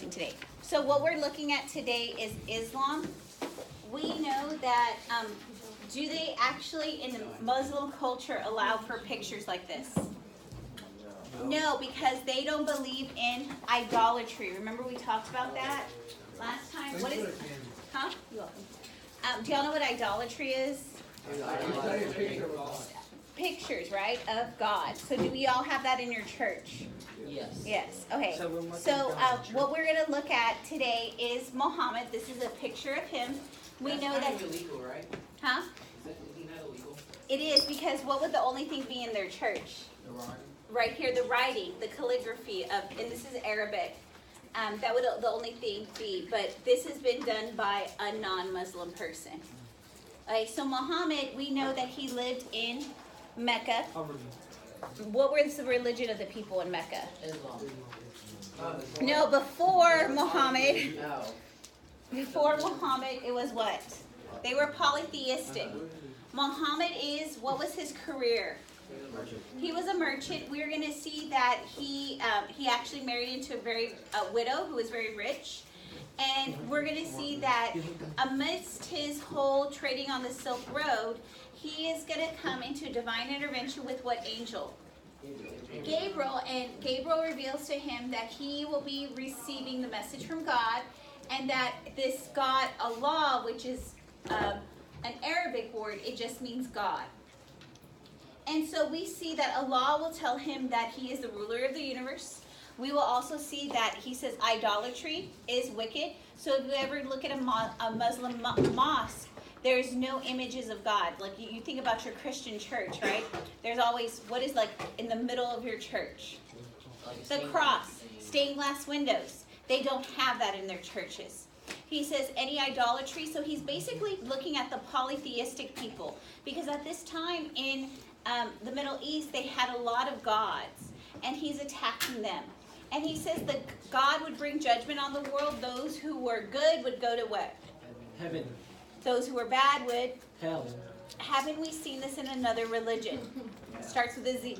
interesting today. So what we're looking at today is Islam. We know that, do they actually in the Muslim culture allow for pictures like this? No, because they don't believe in idolatry. Remember we talked about that last time? What is, huh? You're welcome. Do y'all know what idolatry is? Pictures, right, of God. So do we all have that in your church? Yes. Yes. Okay. So what we're going to look at today is Muhammad. This is a picture of him. We know that. That's illegal, right? Huh? Isn't that illegal? It is, because what would the only thing be in their church? The writing. Right here, the writing, the calligraphy of, and this is Arabic. That would the only thing be, but this has been done by a non-Muslim person. Okay, so Muhammad, we know that he lived in Mecca. What was the religion of the people in Mecca? Islam. No, before Muhammad. No. Before Muhammad, it was what? They were polytheistic. Muhammad is, what was his career? He was a merchant. We're going to see that he actually married into a widow who was very rich. And we're going to see that amidst his whole trading on the Silk Road, he is going to come into divine intervention with what angel? Gabriel. And Gabriel reveals to him that he will be receiving the message from God, and that this God, Allah, which is an Arabic word, it just means God. And so we see that Allah will tell him that he is the ruler of the universe. We will also see that he says idolatry is wicked. So if you ever look at a Muslim mosque, there's no images of God. Like you think about your Christian church, right? There's always, what is like in the middle of your church? The cross, stained glass windows. They don't have that in their churches. He says any idolatry. So he's basically looking at the polytheistic people. Because at this time in the Middle East, they had a lot of gods. And he's attacking them. And he says that God would bring judgment on the world. Those who were good would go to what? Heaven. Those who were bad would? Hell. Haven't we seen this in another religion? Starts with a Z.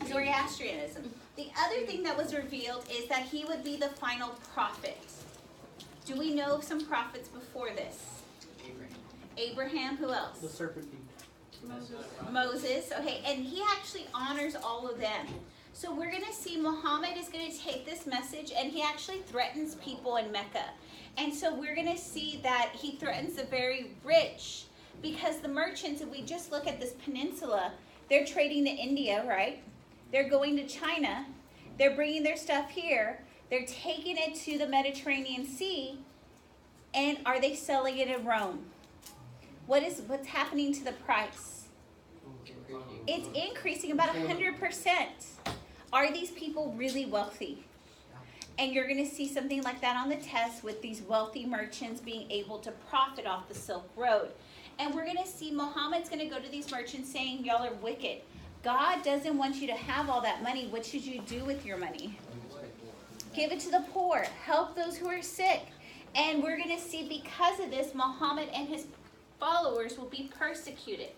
Zoroastrianism. The other thing that was revealed is that he would be the final prophet. Do we know of some prophets before this? Abraham, who else? The serpent. Moses, okay, and he actually honors all of them. So we're going to see Muhammad is going to take this message, and he actually threatens people in Mecca. And so we're going to see that he threatens the very rich, because the merchants, if we just look at this peninsula, they're trading to India, right? They're going to China. They're bringing their stuff here. They're taking it to the Mediterranean Sea. And are they selling it in Rome? What's happening to the price? It's increasing about 100%. Are these people really wealthy? And you're going to see something like that on the test with these wealthy merchants being able to profit off the Silk Road. And we're going to see Muhammad's going to go to these merchants saying, y'all are wicked. God doesn't want you to have all that money. What should you do with your money? Give it to the poor. Help those who are sick. And we're going to see because of this, Muhammad and his followers will be persecuted.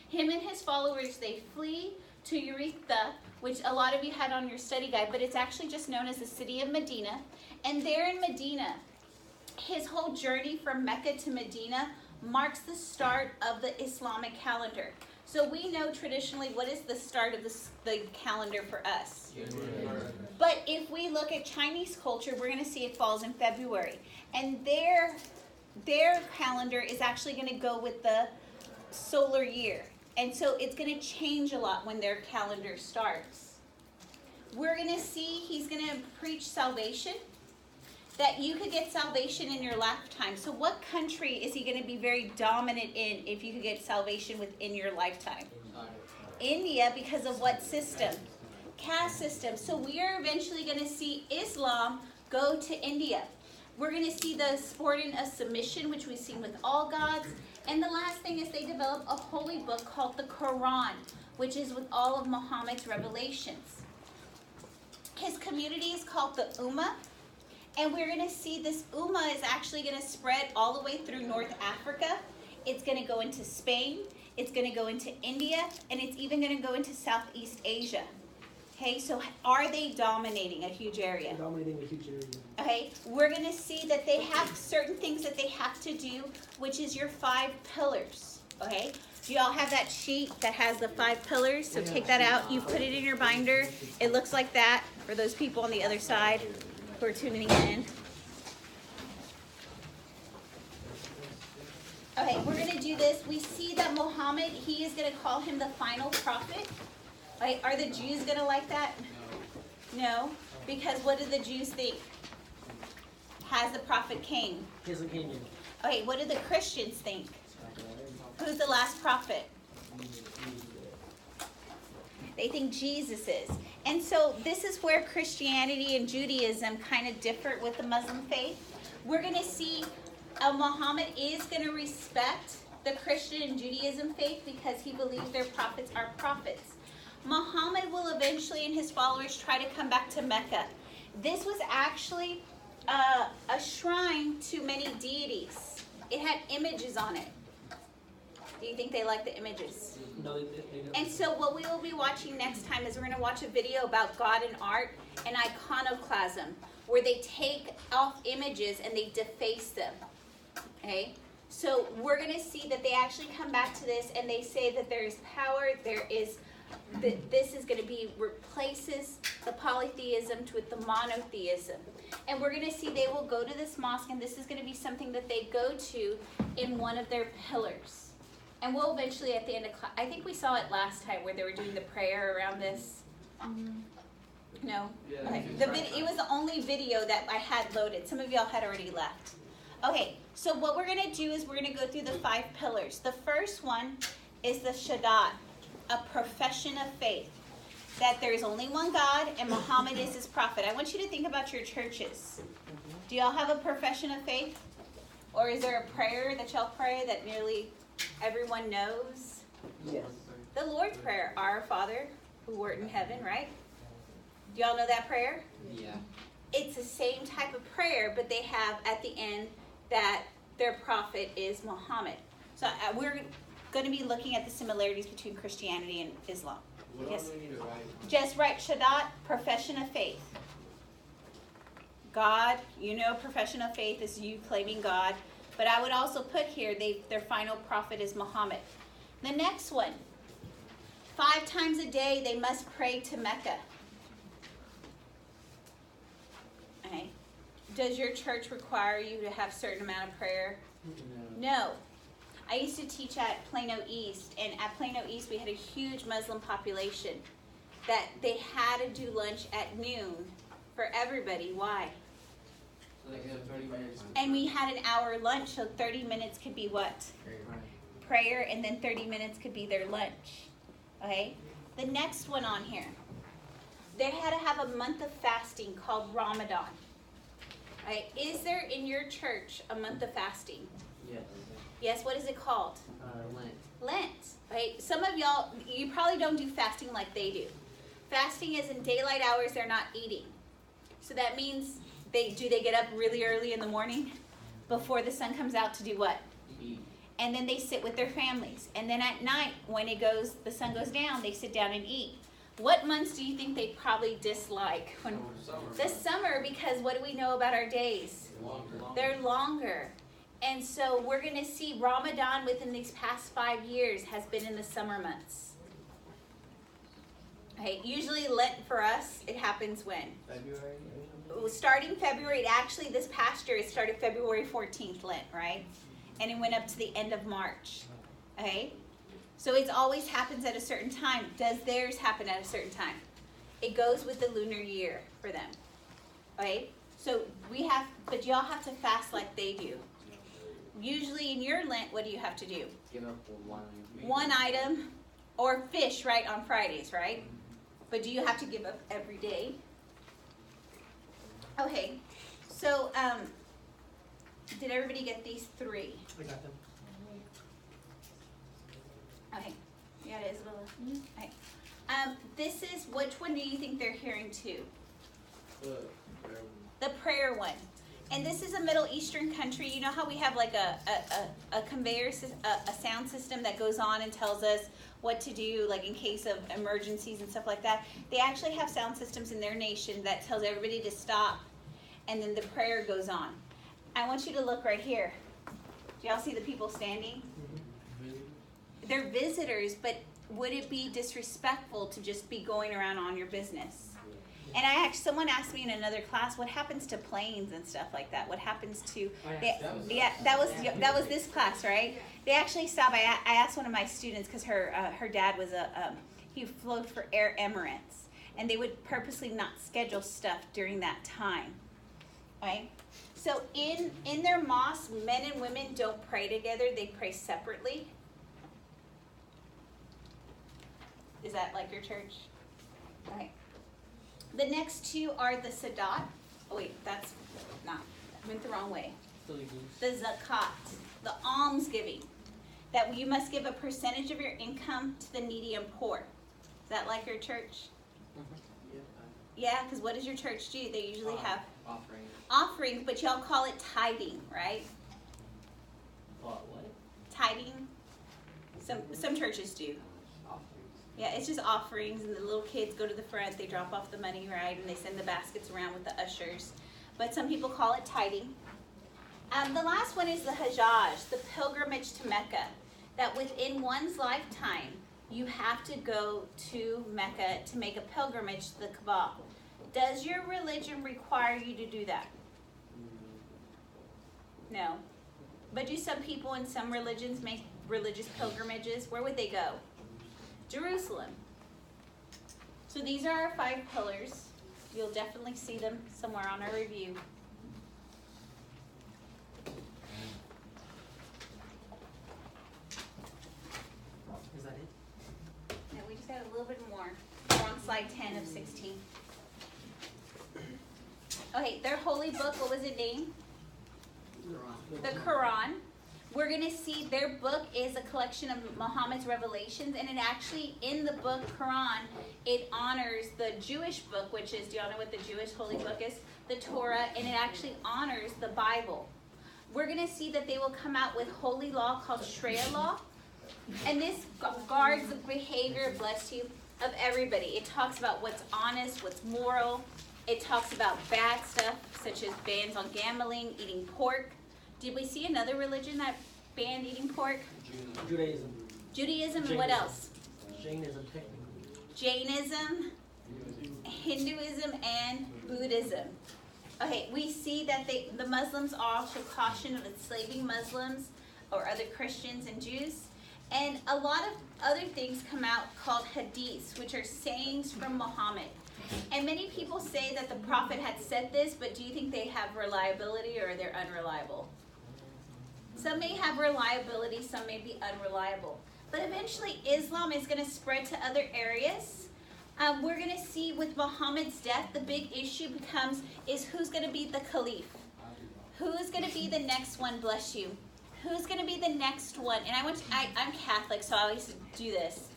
Him and his followers, they flee to Uritha, which a lot of you had on your study guide, but it's actually just known as the city of Medina. And there in Medina, his whole journey from Mecca to Medina marks the start of the Islamic calendar. So we know traditionally what is the start of the calendar for us. But if we look at Chinese culture, we're going to see it falls in February. And their calendar is actually going to go with the solar year. And so it's going to change a lot when their calendar starts. We're going to see he's going to preach salvation, that you could get salvation in your lifetime. So what country is he going to be very dominant in if you could get salvation within your lifetime? India, because of what system? Caste system. So we are eventually going to see Islam go to India. We're going to see the sporting of submission, which we've seen with all gods. And the last thing is they develop a holy book called the Quran, which is with all of Muhammad's revelations. His community is called the Ummah. And we're going to see this Ummah is actually going to spread all the way through North Africa. It's going to go into Spain. It's going to go into India. And it's even going to go into Southeast Asia. Okay, so are they dominating a huge area? Dominating a huge area. Okay, we're going to see that they have certain things that they have to do, which is your 5 pillars. Okay, do y'all have that sheet that has the 5 pillars? So take that out. You put it in your binder. It looks like that for those people on the other side who are tuning in. Okay, we're going to do this. We see that Muhammad, he is going to call him the final prophet. Right? Are the Jews going to like that? No. Because what do the Jews think? Has the prophet came? Hasn't came yet. Okay, what do the Christians think? Who's the last prophet? They think Jesus is. And so this is where Christianity and Judaism kind of differ with the Muslim faith. We're going to see Muhammad is going to respect the Christian and Judaism faith because he believes their prophets are prophets. Muhammad will eventually and his followers try to come back to Mecca. This was actually a shrine to many deities. It had images on it. Do you think they like the images? No, they don't. And so what we will be watching next time is we're going to watch a video about God and art and iconoclasm, where they take off images and they deface them. Okay? So we're going to see that they actually come back to this and they say that there is power, there is, that this is going to be, replaces the polytheism with the monotheism. And we're going to see they will go to this mosque and this is going to be something that they go to in one of their pillars. And we'll eventually at the end of class, I think we saw it last time where they were doing the prayer around this. No? Yeah, Okay. it's It was the only video that I had loaded. Some of y'all had already left. Okay, so what we're going to do is we're going to go through the 5 pillars. The first one is the Shahadat, a profession of faith, that there is only one God and Muhammad is his prophet. I want you to think about your churches. Do y'all have a profession of faith? Or is there a prayer that y'all pray that nearly everyone knows? Yes. The Lord's Prayer, Our Father, who art in heaven, right? Do y'all know that prayer? Yeah. It's the same type of prayer, but they have at the end that their prophet is Muhammad. So we're going to be looking at the similarities between Christianity and Islam. What Yes. else do we need to write? Just write Shahadat, profession of faith. God, you know, profession of faith is you claiming God. But I would also put here, their final prophet is Muhammad. The next one, 5 times a day they must pray to Mecca. Okay. Does your church require you to have a certain amount of prayer? No. I used to teach at Plano East, and at Plano East we had a huge Muslim population that they had to do lunch at noon for everybody. Why? So they can have 30 minutes. And we had an hour lunch, so 30 minutes could be what? Prayer, and then 30 minutes could be their lunch. Okay? The next one on here. They had to have a month of fasting called Ramadan. Right? Is there in your church a month of fasting? Yes. Yes, what is it called? Lent. Lent. Right? Some of y'all, you probably don't do fasting like they do. Fasting is in daylight hours, they're not eating. So that means they get up really early in the morning before the sun comes out to do what? Eat. And then they sit with their families. And then at night, when the sun goes down, they sit down and eat. What months do you think they probably dislike? Summer. The summer, because what do we know about our days? Longer. They're longer. And so we're going to see Ramadan within these past 5 years has been in the summer months. Okay, usually Lent for us, it happens when? February. Starting February, this past year, it started February 14th, Lent, right? And it went up to the end of March, okay? So it always happens at a certain time. Does theirs happen at a certain time? It goes with the lunar year for them, okay? So but y'all have to fast like they do. Usually in your Lent, what do you have to do? Give up one. One item, or fish, right, on Fridays, right? But do you have to give up every day? Okay, so did everybody get these 3? I got them. Okay, you got it, Isabella? Okay. This is, which one do you think they're hearing to? The prayer one. And this is a Middle Eastern country. You know how we have like a conveyor, a sound system that goes on and tells us what to do, like in case of emergencies and stuff like that. They actually have sound systems in their nation that tells everybody to stop, and then the prayer goes on. I want you to look right here. Do y'all see the people standing? They're visitors, but would it be disrespectful to just be going around on your business? And someone asked me in another class, what happens to planes and stuff like that? What happens to, that was this class, right? They actually stopped. I asked one of my students, because her dad was he flew for Air Emirates, and they would purposely not schedule stuff during that time, right? So in their mosque, men and women don't pray together, they pray separately. Is that like your church? Right. The next two are the Sadat. Oh wait, that's not, I went the wrong way. The Zakat, the almsgiving. That you must give a percentage of your income to the needy and poor. Is that like your church? Yeah, because what does your church do? They usually have offerings, but y'all call it tithing, right? What? Tithing. Some churches do. Yeah, it's just offerings, and the little kids go to the front, they drop off the money, right, and they send the baskets around with the ushers. But some people call it tithing. The last one is the Hajj, the pilgrimage to Mecca. That within one's lifetime, you have to go to Mecca to make a pilgrimage to the Kaaba. Does your religion require you to do that? No. But do some people in some religions make religious pilgrimages? Where would they go? Jerusalem. So these are our 5 pillars. You'll definitely see them somewhere on our review. Is that it? No, we just got a little bit more. We're on slide 10 of 16. Okay, their holy book, what was it named? The Quran. We're going to see their book is a collection of Muhammad's revelations, and it actually, in the book Quran, it honors the Jewish book, which is, do y'all know what the Jewish holy book is? The Torah, and it actually honors the Bible. We're going to see that they will come out with holy law called Sharia law, and this guards the behavior, bless you, of everybody. It talks about what's honest, what's moral. It talks about bad stuff, such as bans on gambling, eating pork. Did we see another religion that banned eating pork? Judaism. Judaism, and what else? Jainism, technically. Jainism, Hinduism, and Buddhism. Okay, we see that the Muslims also caution of enslaving Muslims or other Christians and Jews. And a lot of other things come out called hadiths, which are sayings from Muhammad. And many people say that the Prophet had said this, but do you think they have reliability, or they're unreliable? Some may have reliability, some may be unreliable. But eventually Islam is going to spread to other areas. We're going to see with Muhammad's death, the big issue is who's going to be the caliph? Who's going to be the next one, bless you? Who's going to be the next one? And I'm Catholic, so I always do this.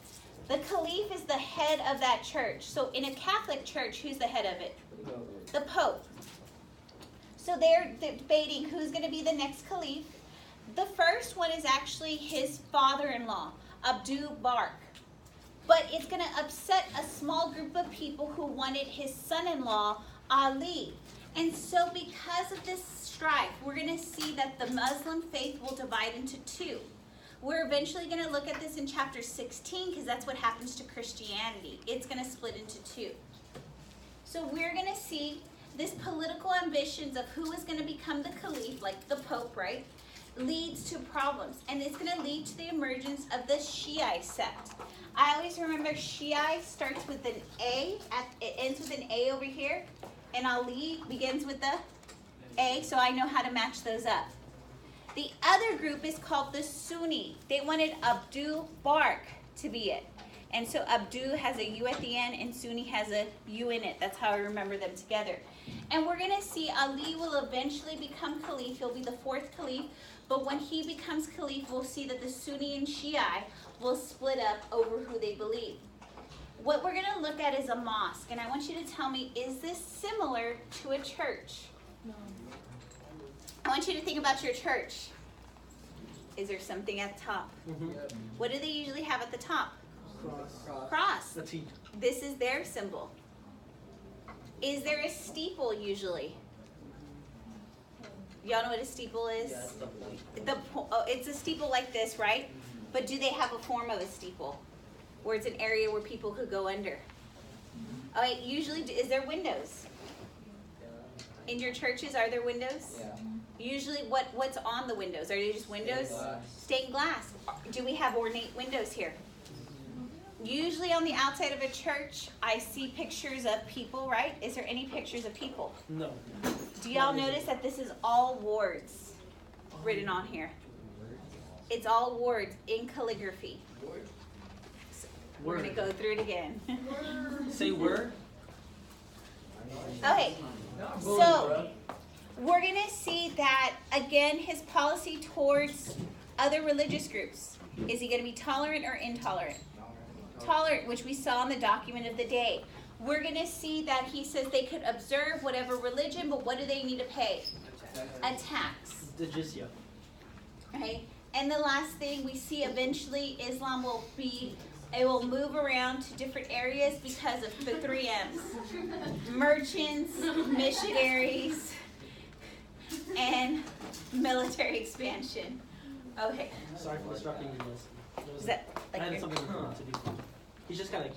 The caliph is the head of that church. So in a Catholic church, who's the head of it? The Pope. So they're debating who's going to be the next caliph. The first one is actually his father-in-law, Abdul Bark. But it's going to upset a small group of people who wanted his son-in-law, Ali. And so because of this strife, we're going to see that the Muslim faith will divide into 2. We're eventually going to look at this in chapter 16, because that's what happens to Christianity. It's going to split into 2. So we're going to see this political ambitions of who is going to become the caliph, like the Pope, right, leads to problems. And it's going to lead to the emergence of the Shiite sect. I always remember Shiite starts with an A, it ends with an A over here, and Ali begins with the A, so I know how to match those up. The other group is called the Sunni. They wanted Abdul Bark to be it. And so Abdul has a U at the end, and Sunni has a U in it. That's how I remember them together. And we're going to see Ali will eventually become caliph. He'll be the 4th caliph. But when he becomes caliph, we'll see that the Sunni and Shia will split up over who they believe. What we're going to look at is a mosque. And I want you to tell me, is this similar to a church? No. I want you to think about your church. Is there something at the top? What do they usually have at the top? Cross. The T. This is their symbol. Is there a steeple usually? Y'all know what a steeple is? Yeah, it's the point. It's a steeple like this, right? But do they have a form of a steeple? Where it's an area where people could go under? Oh, wait, usually, is there windows? In your churches, are there windows? Yeah. Usually, what's on the windows? Are they just windows? Stained glass. Do we have ornate windows here? Usually on the outside of a church, I see pictures of people, right? Is there any pictures of people? No. Do y'all notice that this is all words written on here? It's all words in calligraphy. So we're going to go through it again. Say word. Okay, so we're going to see that, again, his policy towards other religious groups. Is he going to be tolerant or intolerant? Tolerant, which we saw in the document of the day. We're going to see that he says they could observe whatever religion, but what do they need to pay? A tax. The jizya. Right? And the last thing we see, eventually Islam will move around to different areas because of the 3 M's. Merchants, missionaries, and military expansion. Okay. Sorry for disrupting you, Liz. Is that I like had your... something to do. He's just kind of